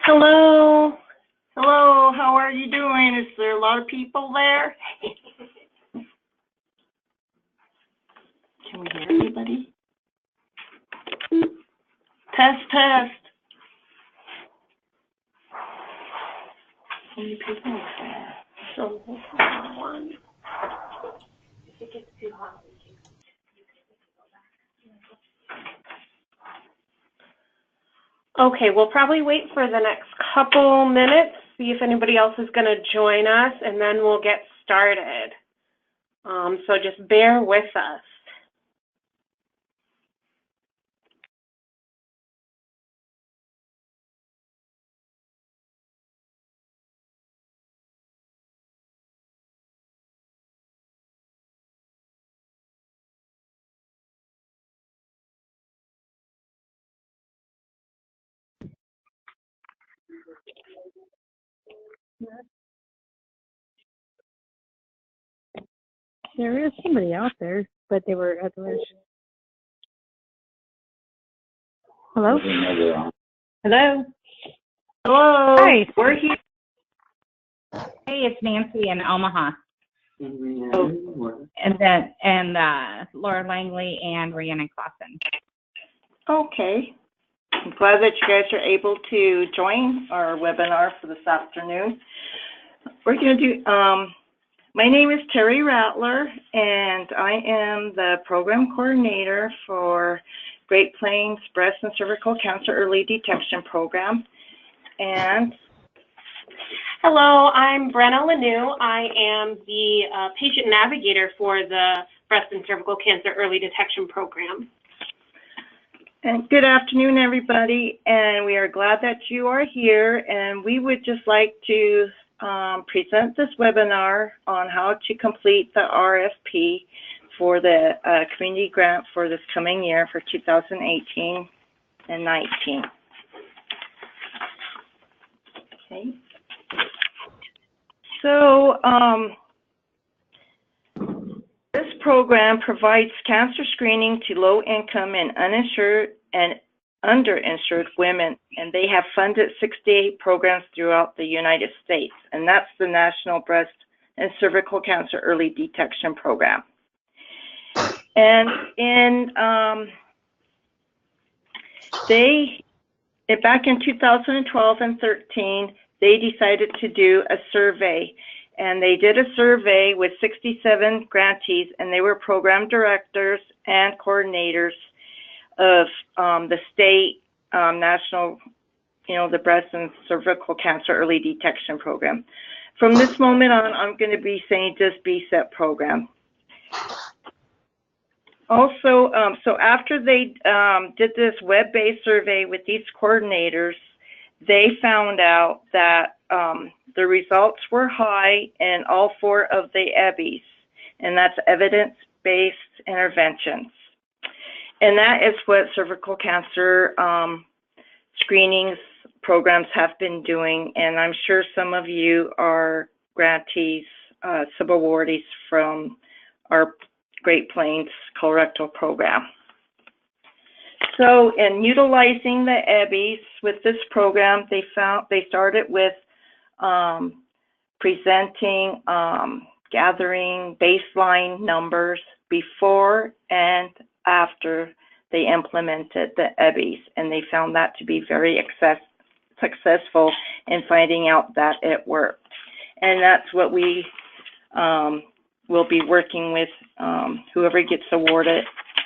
Hello. Hello, how are you doing? Is there a lot of people there? Can we hear everybody? Test, test. How many people is there? So, one. If it gets too hot, we can go back. Okay, we'll probably wait for the next couple minutes, see if anybody else is going to join us, and then we'll get started. So just bear with us. There is somebody out there, but they were at the list. Hello? Hello. Hello. Hi. We're here. Hey, it's Nancy in Omaha. Oh. And Laura Langley and Rhiannon Clausen. Okay. I'm glad that you guys are able to join our webinar for this afternoon. We're going to do, my name is Terry Rattler, and I am the program coordinator for Great Plains Breast and Cervical Cancer Early Detection Program. And hello, I'm Brenna Lanou. I am the patient navigator for the Breast and Cervical Cancer Early Detection Program. And good afternoon, everybody, and we are glad that you are here, and we would just like to present this webinar on how to complete the RFP for the community grant for this coming year for 2018 and 19. Okay. So this program provides cancer screening to low-income and uninsured and underinsured women, and they have funded 68 programs throughout the United States, and that's the National Breast and Cervical Cancer Early Detection Program. And back in 2012 and 13, they decided to do a survey, and they did a survey with 67 grantees, and they were program directors and coordinators of the state, national, the Breast and Cervical Cancer Early Detection Program. From this moment on, I'm going to be saying just BCedP program. Also, so after they did this web-based survey with these coordinators, they found out that the results were high in all 4 of the EBIs, and that's evidence-based interventions. And that is what cervical cancer screenings programs have been doing, and I'm sure some of you are grantees, sub-awardees from our Great Plains colorectal program. So in utilizing the EBIs with this program, they started with presenting, gathering baseline numbers before and after they implemented the EBIs, and they found that to be very successful in finding out that it worked. And that's what we will be working with. Whoever gets awarded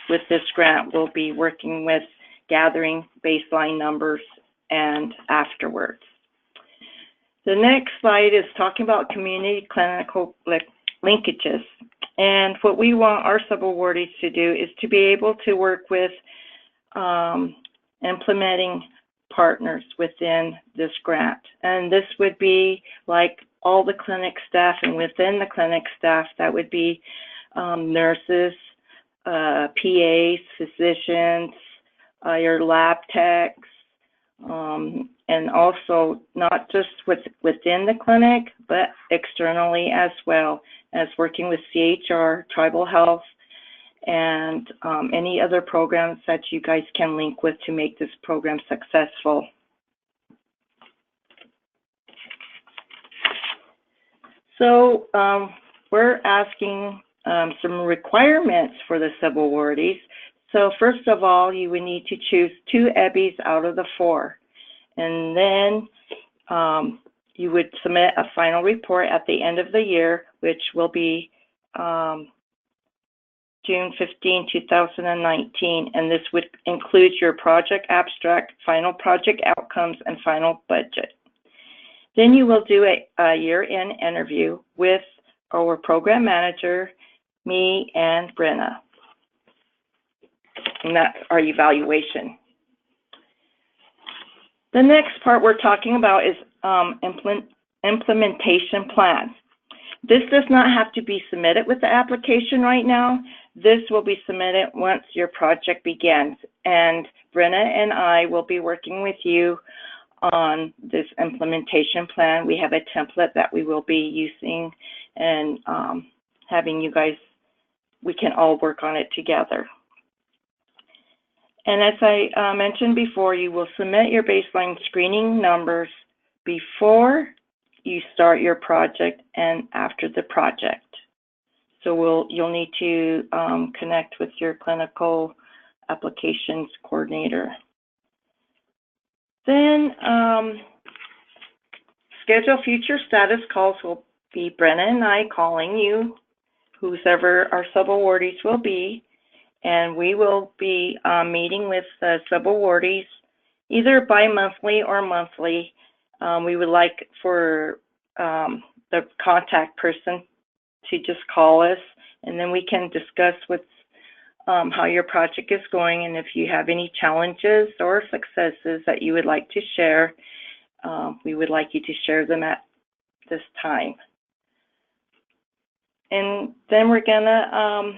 with this grant will be working with gathering baseline numbers and afterwards. The next slide is talking about community clinical linkages. And what we want our sub-awardees to do is to be able to work with implementing partners within this grant. And this would be like all the clinic staff, and within the clinic staff, that would be nurses, PAs, physicians, your lab techs, and also not just within the clinic, but externally as well, as working with CHR, tribal health, and any other programs that you guys can link with to make this program successful. So we're asking some requirements for the sub-awardees. So first of all, you would need to choose 2 EBBs out of the 4. And then you would submit a final report at the end of the year, which will be June 15, 2019, and this would include your project abstract, final project outcomes, and final budget. Then you will do a year-end interview with our program manager, me, and Brenna. And that's our evaluation. The next part we're talking about is implementation plan. This does not have to be submitted with the application right now. This will be submitted once your project begins, and Brenna and I will be working with you on this implementation plan. We have a template that we will be using, and having you guys, we can all work on it together. And as I mentioned before, you will submit your baseline screening numbers before you start your project and after the project. So you'll need to connect with your clinical applications coordinator. Then schedule future status calls will be Brenna and I calling you, whoever our sub-awardees will be, and we will be meeting with the sub-awardees either bi-monthly or monthly. We would like for the contact person to just call us, and then we can discuss what's how your project is going, and if you have any challenges or successes that you would like to share, we would like you to share them at this time. And then we're gonna,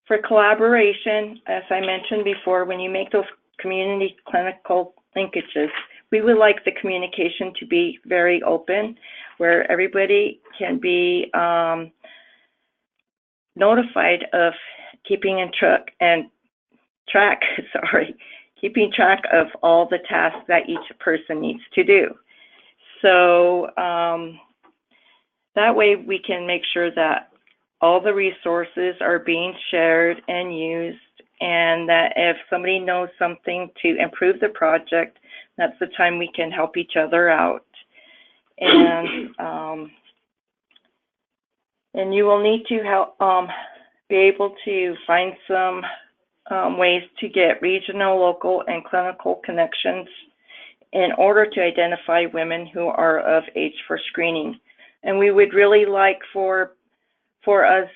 for collaboration, as I mentioned before, when you make those community clinical linkages, we would like the communication to be very open, where everybody can be notified of keeping track of all the tasks that each person needs to do. So that way we can make sure that all the resources are being shared and used, and that if somebody knows something to improve the project, that's the time we can help each other out. And you will need to help be able to find some ways to get regional, local, and clinical connections in order to identify women who are of age for screening. And we would really like for us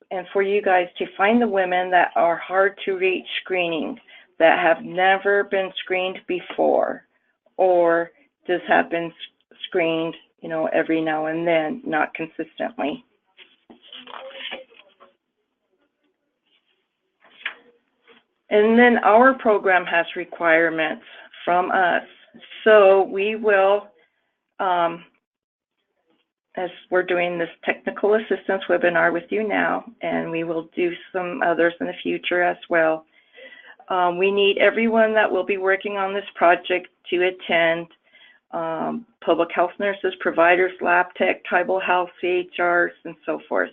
and for you guys to find the women that are hard to reach screening, that have never been screened before, or just have been screened, you know, every now and then, not consistently. And then our program has requirements from us. So we will, as we're doing this technical assistance webinar with you now, and we will do some others in the future as well. We need everyone that will be working on this project to attend, public health nurses, providers, lab tech, tribal health, CHRs, and so forth.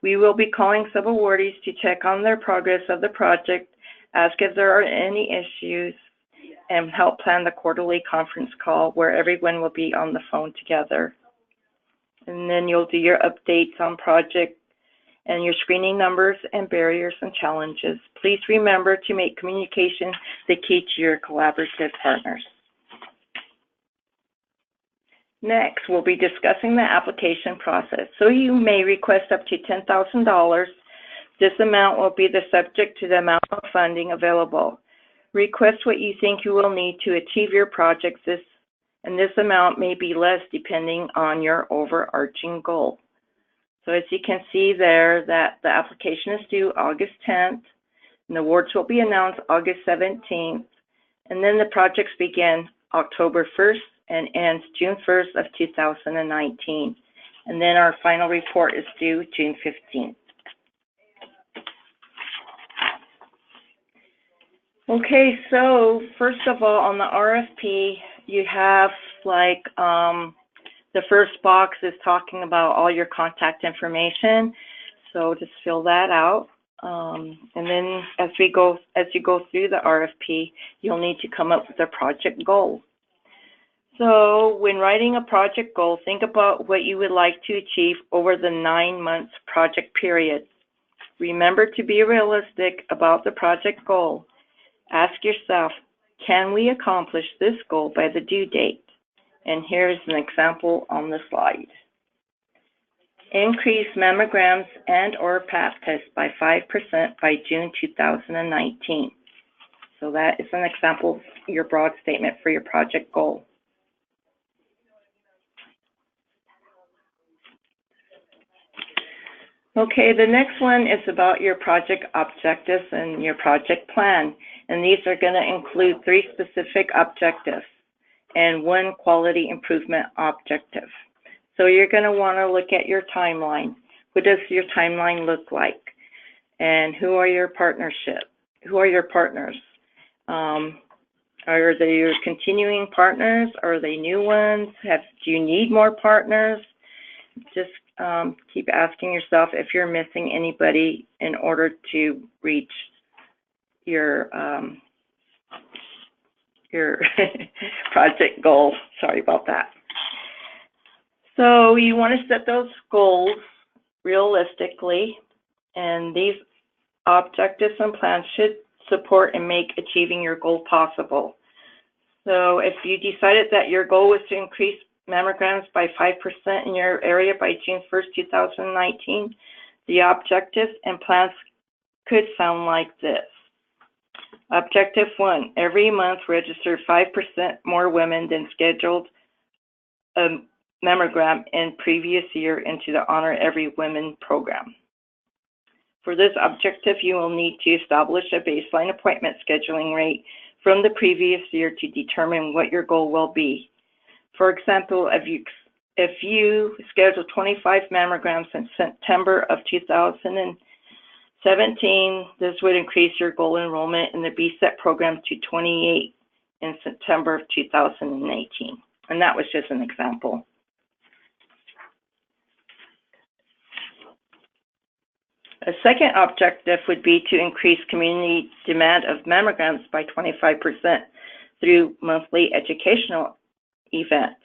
We will be calling sub-awardees to check on their progress of the project, ask if there are any issues, and help plan the quarterly conference call where everyone will be on the phone together. And then you'll do your updates on project and your screening numbers and barriers and challenges. Please remember to make communication the key to your collaborative partners. Next, we'll be discussing the application process. So you may request up to $10,000. This amount will be the subject to the amount of funding available. Request what you think you will need to achieve your project, and this amount may be less depending on your overarching goal. So as you can see there, that the application is due August 10th, and the awards will be announced August 17th, and then the projects begin October 1st and ends June 1st of 2019. And then our final report is due June 15th. Okay, so first of all, on the RFP, you have like The first box is talking about all your contact information, so just fill that out. And then as you go through the RFP, you'll need to come up with a project goal. So when writing a project goal, think about what you would like to achieve over the 9 months project period. Remember to be realistic about the project goal. Ask yourself, can we accomplish this goal by the due date? And here's an example on the slide. Increase mammograms and/or Pap tests by 5% by June 2019. So that is an example of your broad statement for your project goal. Okay, the next one is about your project objectives and your project plan. And these are going to include 3 specific objectives and 1 quality improvement objective. So you're going to want to look at your timeline. What does your timeline look like? And who are your partnership? Who are your partners? Are they your continuing partners? Are they new ones? Do you need more partners? Just keep asking yourself if you're missing anybody in order to reach your project goal. Sorry about that. So you want to set those goals realistically, and these objectives and plans should support and make achieving your goal possible. So if you decided that your goal was to increase mammograms by 5% in your area by June 1st, 2019, the objectives and plans could sound like this. Objective 1, every month register 5% more women than scheduled a mammogram in previous year into the Honor Every Woman program. For this objective, you will need to establish a baseline appointment scheduling rate from the previous year to determine what your goal will be. For example, if you schedule 25 mammograms in September of 2017, this would increase your goal enrollment in the BCedP program to 28 in September of 2018. And that was just an example. A second objective would be to increase community demand of mammograms by 25% through monthly educational events.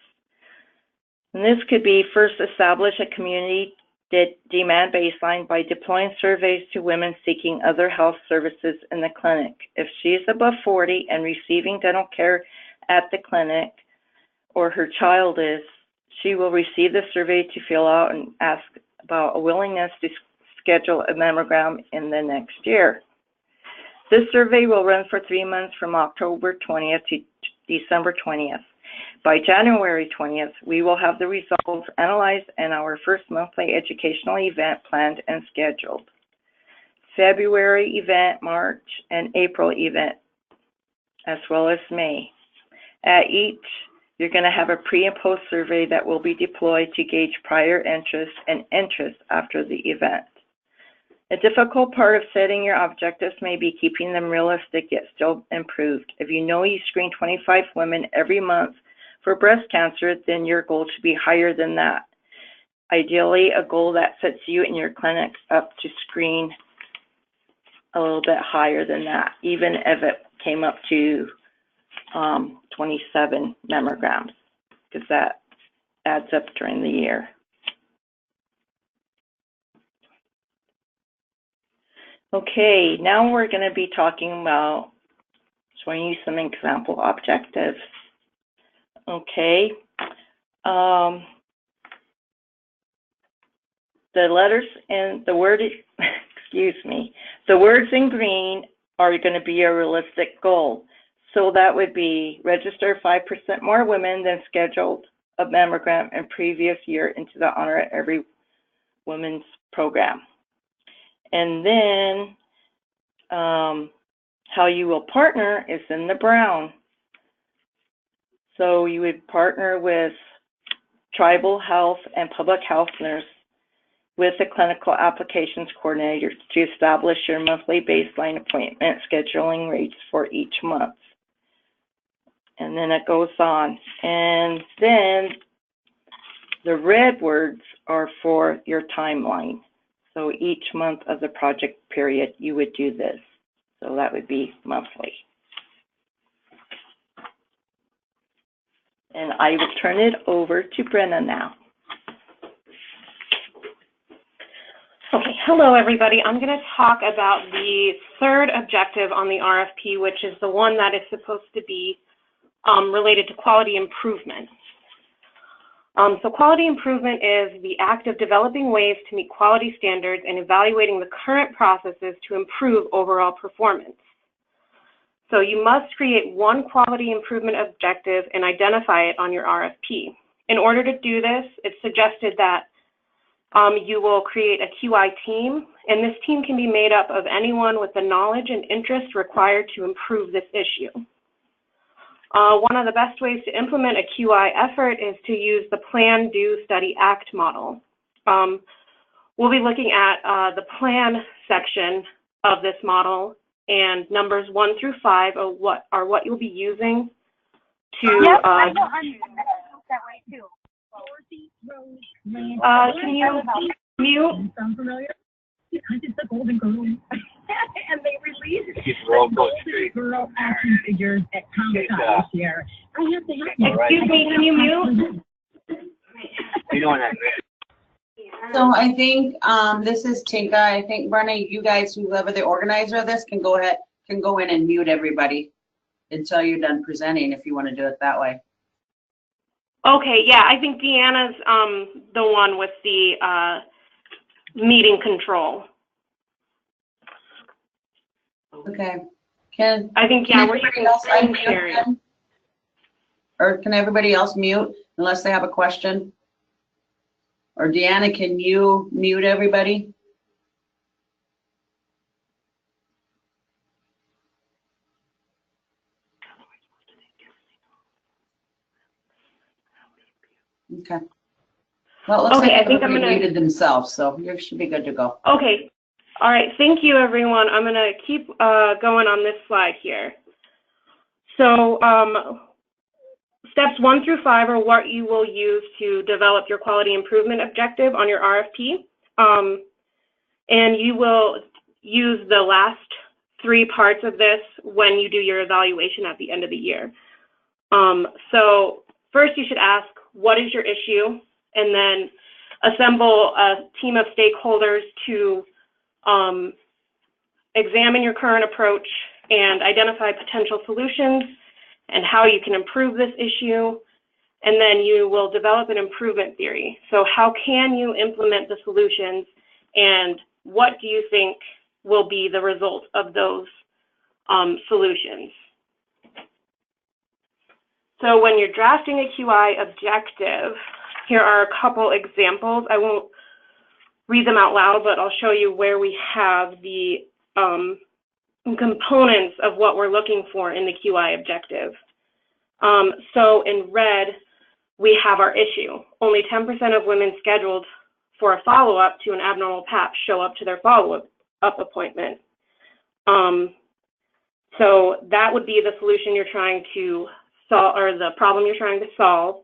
And this could be first establish a community demand baseline by deploying surveys to women seeking other health services in the clinic. If she is above 40 and receiving dental care at the clinic, or her child is, she will receive the survey to fill out and ask about a willingness to schedule a mammogram in the next year. This survey will run for 3 months from October 20th to December 20th. By January 20th, we will have the results analyzed and our first monthly educational event planned and scheduled. February event, March, and April event, as well as May. At each, you're going to have a pre and post survey that will be deployed to gauge prior interest and interest after the event. A difficult part of setting your objectives may be keeping them realistic yet still improved. If you know you screen 25 women every month for breast cancer, then your goal should be higher than that. Ideally, a goal that sets you and your clinic up to screen a little bit higher than that, even if it came up to 27 mammograms, because that adds up during the year. Okay, now we're going to be talking about showing you some example objectives. Okay, the letters and the word, excuse me, the words in green are going to be a realistic goal. So that would be register 5% more women than scheduled a mammogram in previous year into the Honor Every Woman's program. And then how you will partner is in the brown. So you would partner with tribal health and public health nurse with a clinical applications coordinator to establish your monthly baseline appointment scheduling rates for each month. And then it goes on. And then The red words are for your timeline. So each month of the project period, you would do this. So that would be monthly. And I will turn it over to Brenna now. Okay, hello everybody. I'm going to talk about the third objective on the RFP, which is the one that is supposed to be related to quality improvement. So quality improvement is the act of developing ways to meet quality standards and evaluating the current processes to improve overall performance. So you must create one quality improvement objective and identify it on your RFP. In order to do this, it's suggested that you will create a QI team, and this team can be made up of anyone with the knowledge and interest required to improve this issue. One of the best ways to implement a QI effort is to use the Plan, Do, Study, Act model. We'll be looking at the plan section of this model, and numbers 1 through 5 are what you'll be using to. Yep, I know I'm that way too. Can you mute? Sound familiar? Because it's the Golden Girls. And they released the Golden Girl action figures at Comic-Con this year. I have to have Excuse me, can you mute? You know that. So I think this is Tinka. I think Brenna, you guys, whoever the organizer of this, can go in and mute everybody until you're done presenting, if you want to do it that way. Okay, yeah, I think Deanna's the one with the meeting control. Okay. I think, yeah, we're using screen sharing. Or can everybody else mute unless they have a question? Or Deanna, can you mute everybody? Okay. Well, it looks like everybody muted themselves, so you should be good to go. Okay. All right. Thank you, everyone. I'm going to keep going on this slide here. So steps 1 through 5 are what you will use to develop your quality improvement objective on your RFP. And you will use the last 3 parts of this when you do your evaluation at the end of the year. So first you should ask, what is your issue? And then assemble a team of stakeholders to examine your current approach and identify potential solutions and how you can improve this issue. And then you will develop an improvement theory. So how can you implement the solutions, and what do you think will be the result of those solutions? So when you're drafting a QI objective, here are a couple examples. I won't read them out loud, but I'll show you where we have the components of what we're looking for in the QI objective. So in red, we have our issue. Only 10% of women scheduled for a follow-up to an abnormal PAP show up to their follow-up appointment. So that would be the solution you're trying to solve, or the problem you're trying to solve.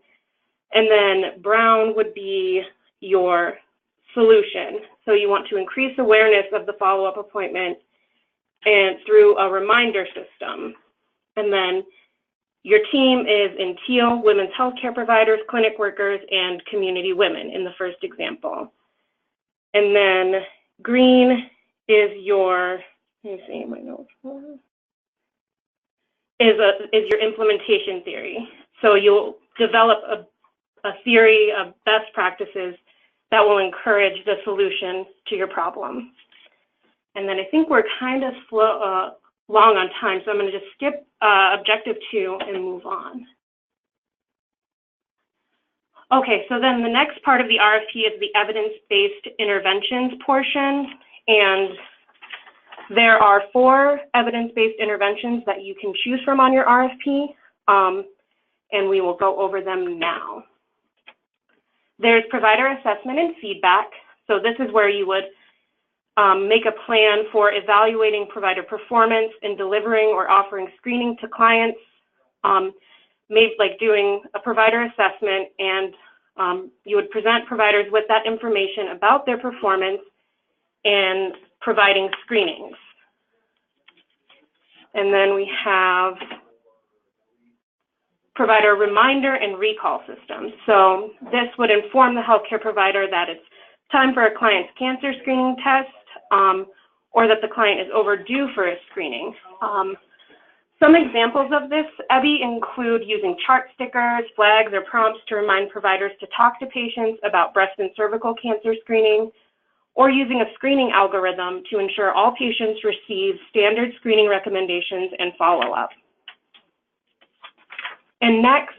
And then brown would be your solution. So you want to increase awareness of the follow-up appointment and through a reminder system. And then your team is in teal, women's healthcare providers, clinic workers, and community women in the first example. And then green is your, let me see my notes, is your implementation theory. So you'll develop a theory of best practices that will encourage the solution to your problem. And then I think we're kind of long on time, so I'm going to just skip objective 2 and move on. Okay, so then the next part of the RFP is the evidence-based interventions portion, and there are 4 evidence-based interventions that you can choose from on your RFP, and we will go over them now. There's provider assessment and feedback. So this is where you would make a plan for evaluating provider performance in delivering or offering screening to clients, maybe like doing a provider assessment and You would present providers with that information about their performance and providing screenings. And then we have provider reminder and recall system. So this would inform the healthcare provider that it's time for a client's cancer screening test, or that the client is overdue for a screening. Some examples of this, EBI, include using chart stickers, flags, or prompts to remind providers to talk to patients about breast and cervical cancer screening, or using a screening algorithm to ensure all patients receive standard screening recommendations and follow-up. And next,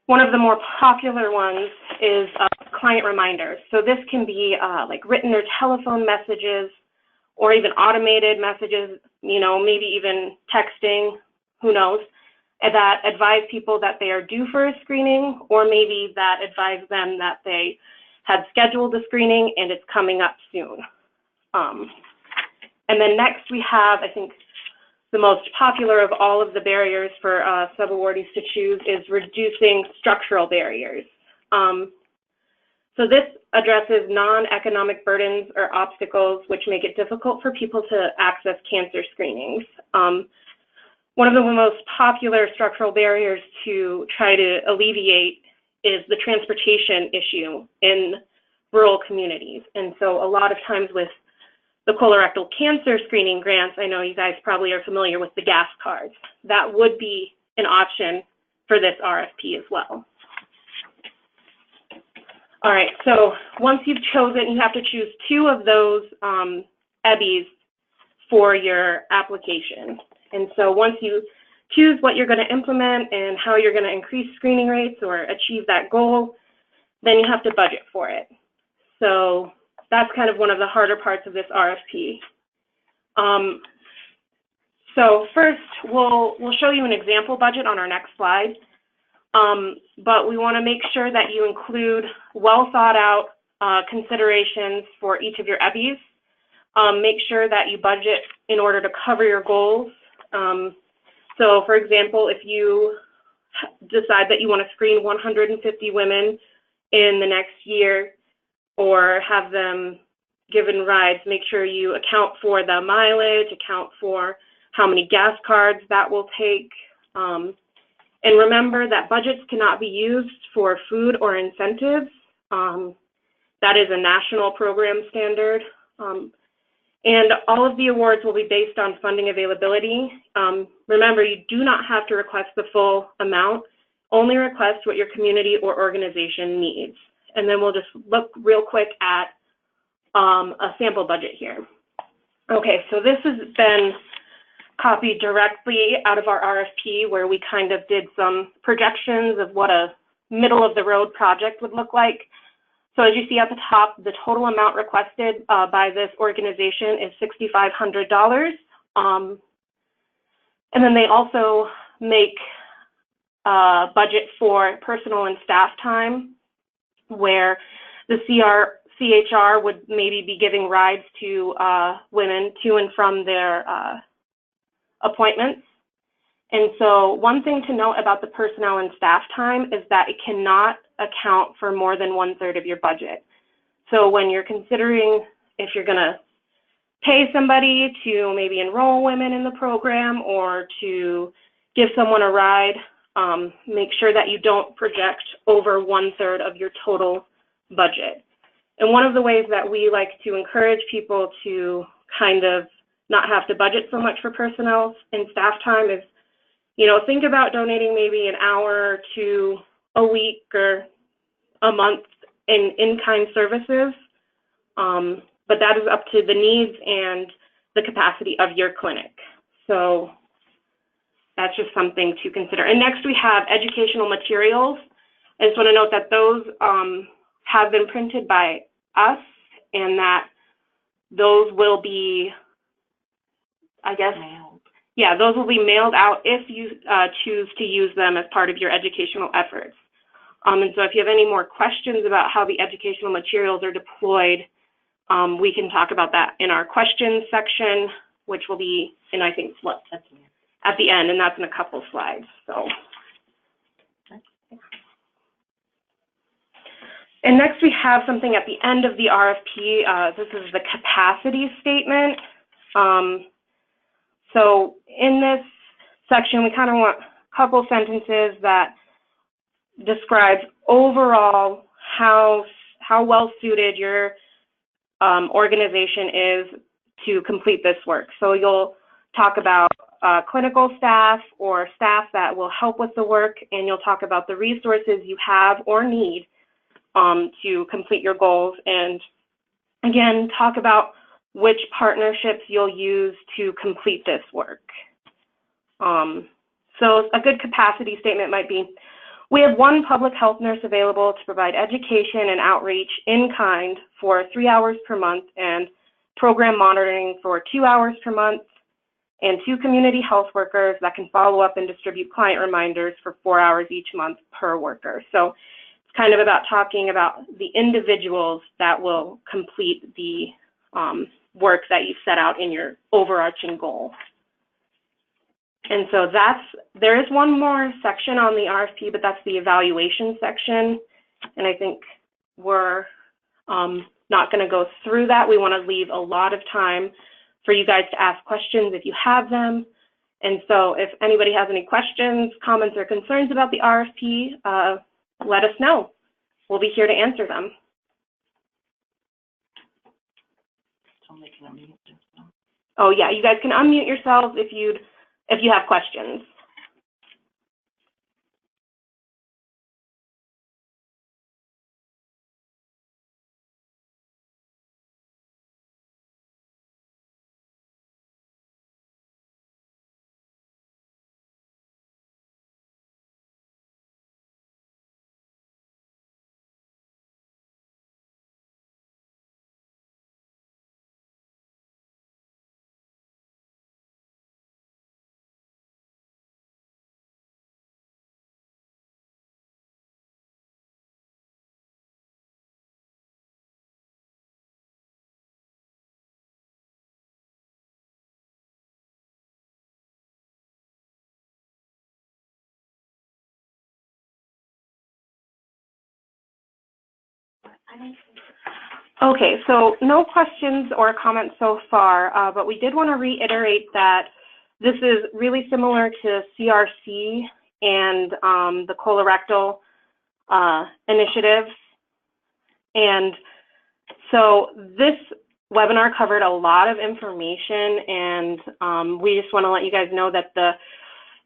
one of the more popular ones is client reminders. So this can be like written or telephone messages, or even automated messages, you know, maybe even texting, who knows, that advise people that they are due for a screening, or maybe that advise them that they had scheduled a screening and it's coming up soon. And then next we have, I think, the most popular of all of the barriers for sub-awardees to choose is reducing structural barriers. So this addresses non-economic burdens or obstacles which make it difficult for people to access cancer screenings. One of the most popular structural barriers to try to alleviate is the transportation issue in rural communities. And so a lot of times with the colorectal cancer screening grants, I know you guys probably are familiar with the gas cards. That would be an option for this RFP as well. All right, so once you've chosen, you have to choose 2 of those EBIs for your application. And so once you choose what you're going to implement and how you're going to increase screening rates or achieve that goal, then you have to budget for it. So that's kind of one of the harder parts of this RFP. So first, we'll show you an example budget on our next slide. But we want to make sure that you include well thought out considerations for each of your EBIs. Make sure that you budget in order to cover your goals. So for example, if you decide that you want to screen 150 women in the next year or have them given rides, make sure you account for the mileage, account for how many gas cards that will take. And remember that budgets cannot be used for food or incentives. That is a national program standard. And all of the awards will be based on funding availability. Remember, you do not have to request the full amount, only request what your community or organization needs. And then we'll just look real quick at a sample budget here. Okay, so this has been copied directly out of our RFP, where we kind of did some projections of what a middle of the road project would look like. So as you see at the top, the total amount requested by this organization is $6,500. And then they also make a budget for personal and staff time, where the CHR would maybe be giving rides to women to and from their appointments. And so one thing to note about the personnel and staff time is that it cannot account for more than 1/3 of your budget. So when you're considering if you're going to pay somebody to maybe enroll women in the program or to give someone a ride, make sure that you don't project over 1/3 of your total budget. And one of the ways that we like to encourage people to kind of not have to budget so much for personnel and staff time is, you know, think about donating maybe an hour or 2 a week or a month in in-kind services. But that is up to the needs and the capacity of your clinic. So that's just something to consider. And next we have educational materials. I just want to note that those have been printed by us and that those will be, I guess, yeah, those will be mailed out if you choose to use them as part of your educational efforts. And so if you have any more questions about how the educational materials are deployed, we can talk about that in our questions section, which will be in, I think, what, at the end, and that's in a couple slides. So, And next we have something at the end of the RFP. This is the capacity statement. So in this section, we kind of want a couple sentences that describes overall how well suited your organization is to complete this work. So you'll talk about clinical staff or staff that will help with the work, and you'll talk about the resources you have or need to complete your goals, and again, talk about which partnerships you'll use to complete this work. So a good capacity statement might be, we have one public health nurse available to provide education and outreach in kind for 3 hours per month and program monitoring for 2 hours per month, and 2 community health workers that can follow up and distribute client reminders for 4 hours each month per worker. So it's kind of about talking about the individuals that will complete the work that you set out in your overarching goal. And so there is one more section on the RFP, but that's the evaluation section. And I think we're not going to go through that. We want to leave a lot of time for you guys to ask questions if you have them. And so if anybody has any questions, comments, or concerns about the RFP, let us know. We'll be here to answer them. Oh yeah, you guys can unmute yourselves if you have questions. Okay, so no questions or comments so far, but we did want to reiterate that this is really similar to CRC and the colorectal initiatives. And so this webinar covered a lot of information, and we just want to let you guys know that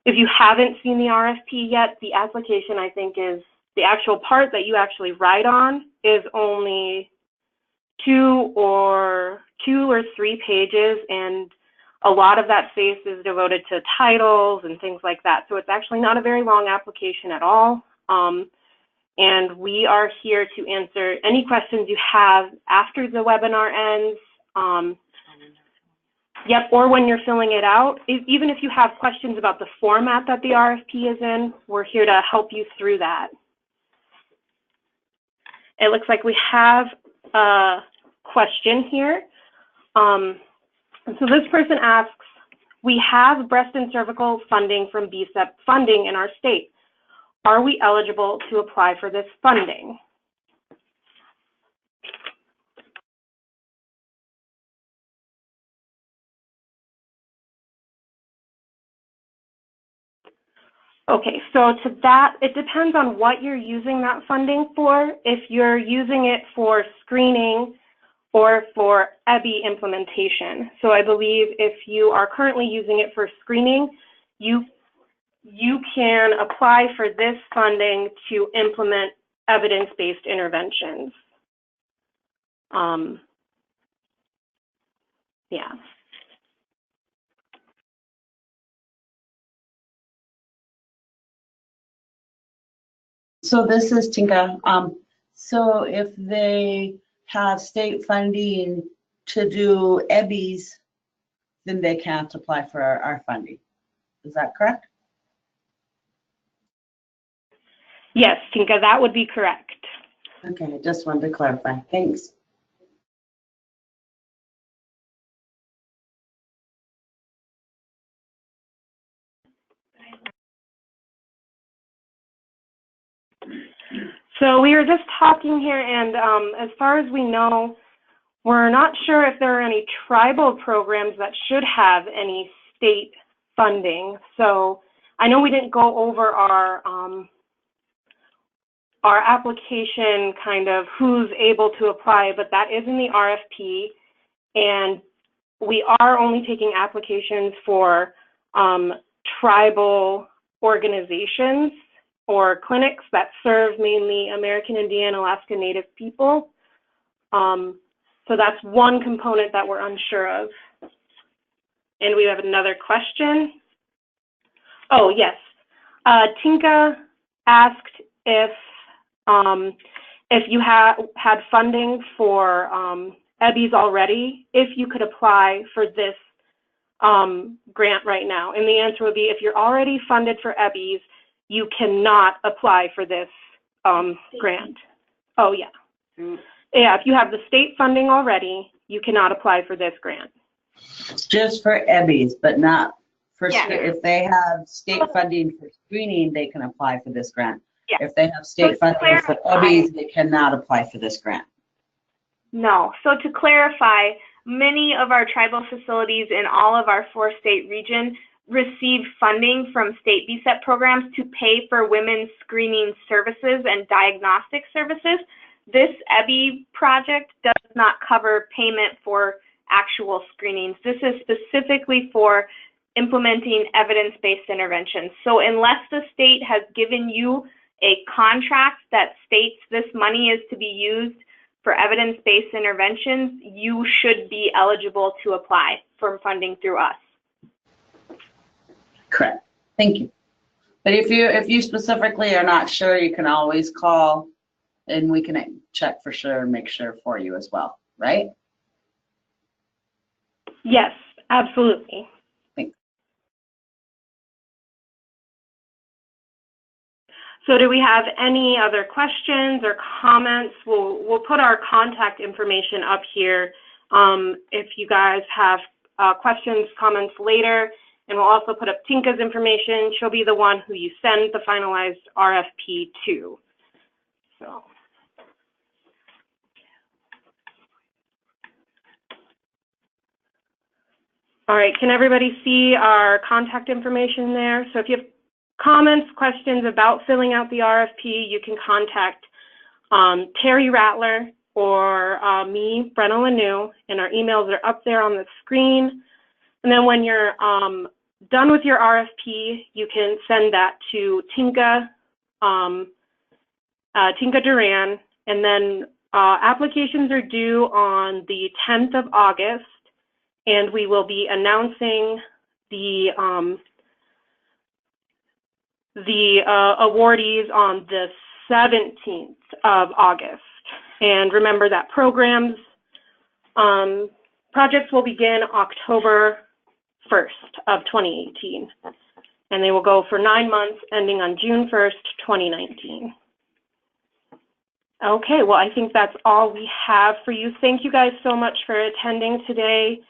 if you haven't seen the RFP yet, the application, I think, is the actual part that you actually write on is only two or 3 pages, and a lot of that space is devoted to titles and things like that. So it's actually not a very long application at all. And we are here to answer any questions you have after the webinar ends. Yep, or when you're filling it out. Even if you have questions about the format that the RFP is in, we're here to help you through that. It looks like we have a question here. And so this person asks, we have breast and cervical funding from BCedP funding in our state. Are we eligible to apply for this funding? Okay, so to that, it depends on what you're using that funding for. If you're using it for screening or for EBI implementation. So I believe if you are currently using it for screening, you can apply for this funding to implement evidence-based interventions. Yeah. So this is Tinka. So if they have state funding to do EBIs, then they can't apply for our funding. Is that correct? Yes, Tinka, that would be correct. Okay, I just wanted to clarify. Thanks. So we were just talking here, and as far as we know, we're not sure if there are any tribal programs that should have any state funding. So I know we didn't go over our application, kind of who's able to apply, but that is in the RFP, and we are only taking applications for tribal organizations or clinics that serve mainly American Indian, Alaska Native people. So that's one component that we're unsure of. And we have another question. Oh, yes. Tinka asked if you had funding for EBBs already, if you could apply for this grant right now. And the answer would be, if you're already funded for EBBs, you cannot apply for this grant. Oh, yeah. Yeah, if you have the state funding already, you cannot apply for this grant. Just for EBBs, but not for, Yeah. if they have state funding for screening, they can apply for this grant. Yeah. If they have state funding for EBBs, they cannot apply for this grant. No. So to clarify, many of our tribal facilities in all of our 4-state region receive funding from state BCedp programs to pay for women's screening services and diagnostic services. This EBBI project does not cover payment for actual screenings. This is specifically for implementing evidence-based interventions. So unless the state has given you a contract that states this money is to be used for evidence-based interventions, you should be eligible to apply for funding through us. Correct. Thank you. But if you specifically are not sure, you can always call and we can check for sure and make sure for you as well, right? Yes, absolutely. Thanks. So do we have any other questions or comments? We'll put our contact information up here if you guys have questions, comments later. And we'll also put up Tinka's information. She'll be the one who you send the finalized RFP to. So. All right, can everybody see our contact information there? So if you have comments, questions about filling out the RFP, you can contact Terry Rattler or me, Brenna Lanou, and our emails are up there on the screen. And then when you're done with your RFP, you can send that to Tinka Duran, and then applications are due on the 10th of August, and we will be announcing the awardees on the 17th of August. And remember that projects will begin October 1st of 2018, and they will go for 9 months ending on June 1st, 2019. Okay, well, I think that's all we have for you. Thank you guys so much for attending today.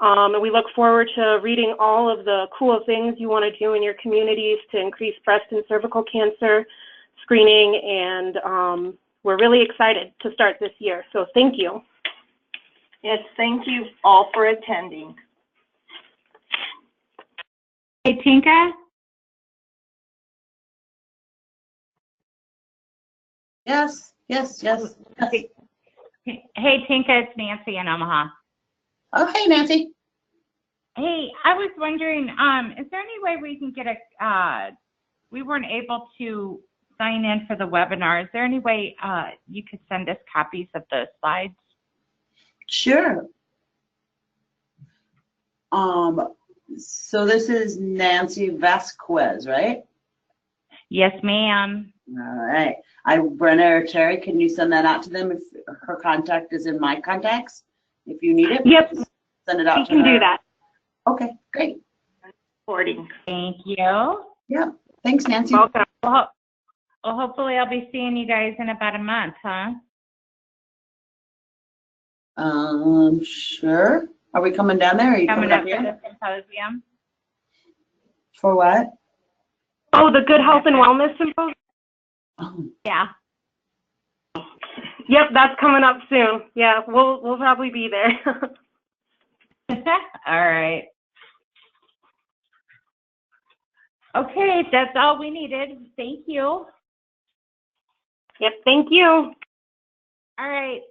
And we look forward to reading all of the cool things you want to do in your communities to increase breast and cervical cancer screening, and we're really excited to start this year. So thank you. Yes, thank you all for attending. Hey, Tinka? Yes, yes, yes, yes. Hey, Tinka, it's Nancy in Omaha. Oh, hey, Nancy. Hey, I was wondering, is there any way we can get we weren't able to sign in for the webinar. Is there any way you could send us copies of the slides? Sure. So this is Nancy Vasquez, right? Yes, ma'am. All right. Brenna or Terry, can you send that out to them if her contact is in my contacts? If you need it, Yep, send it out to her. we can do that. Okay, great. Recording. Thank you. Yeah, thanks, Nancy. Welcome. Well, hopefully I'll be seeing you guys in about a month, huh? Sure. Are we coming down there? Or are you coming up for here? the symposium. For what? Oh, the Good Health and Wellness Symposium? Oh, Yeah. Yep, that's coming up soon. Yeah, we'll probably be there. All right. Okay, that's all we needed. Thank you. Yep, thank you. All right.